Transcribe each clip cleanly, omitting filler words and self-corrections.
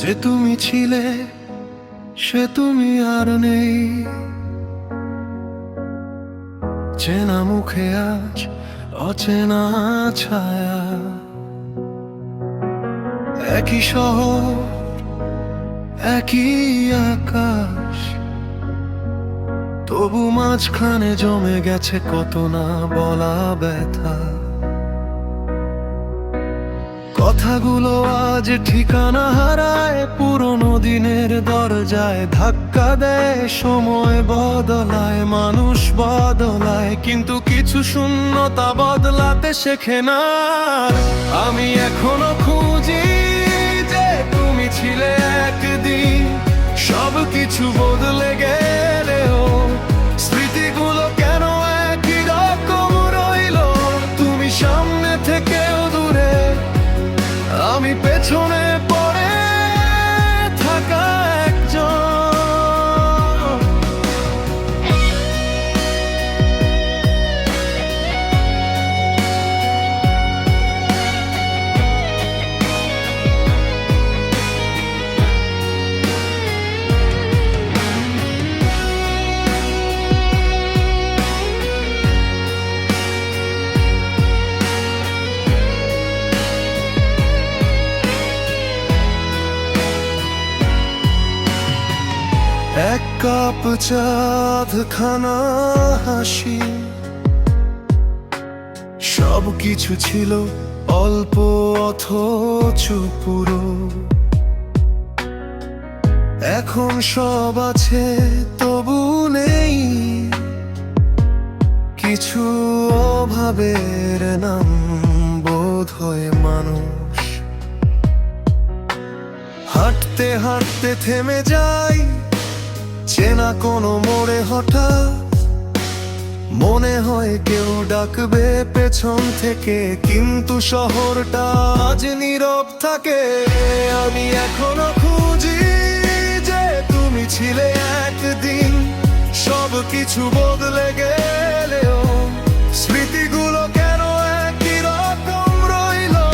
যে তুমি ছিলে সে তুমি আর নেই, চেনা মুখে আজ অচেনা ছায়া। একই শহর একই আকাশ, তবু মাঝখানে জমে গেছে কত না বলা ব্যথা। কথাগুলো আজ ঠিকানা হারায়, পুরনো দিনের দরজায় ধাক্কা দেয়। সময় বদলায়, মানুষ বদলায়, কিন্তু কিছু শূন্যতা বদলাতে শেখে না। আমি এখনো খুঁজি যে তুমি ছিলে একদিন, সব কিছু বদলে গেলেও স্মৃতিগুলো কেন একই রকম রইলো। তুমি সামনে থেকেও দূরে, আমি পেছনে পড়ে থাকা একজন। এক কাপ চাঁদ খানা হাসি, সব কিছু ছিল অল্প অথচ পুরো। এখন সব আছে তবু নেই কিছু, অভাবের নাম বোধ হয় মানুষ। হাঁটতে হাঁটতে থেমে যাই চেনা কোনো মোড়ে, হঠাৎ মনে হয় কেউ ডাকবে পেছন থেকে, কিন্তু শহরটা আজ নীরব থাকে। আমি এখনো খুঁজি যে তুমি ছিলে একদিন, সব কিছু বদলে গেলেও স্মৃতিগুলো কেন একই রকম রইলো।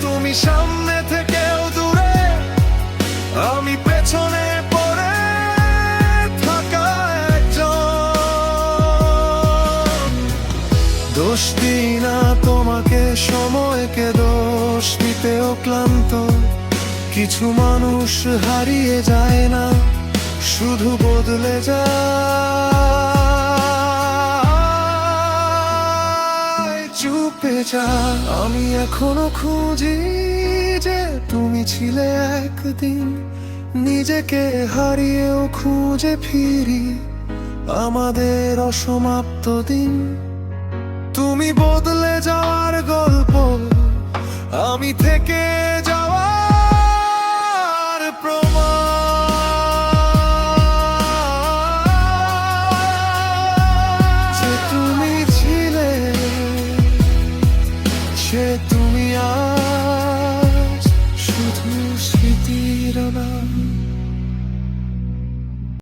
তুমি সামনে থেকেও দূরে, আমি পেছনে পড়ে থাকা একজন। দোষ দিই না তোমাকে, সময়কে দোষ দিতেও ক্লান্ত। কিছু মানুষ হারিয়ে যায় না, শুধু বদলে যায় চুপে যা। আমি এখনো খুঁজি যে তুমি ছিলে একদিন, নিজেকে হারিয়েও খুঁজে ফিরি আমাদের অসমাপ্ত দিন। তুমি বদলে যাওয়ার গল্প, আমি থেকে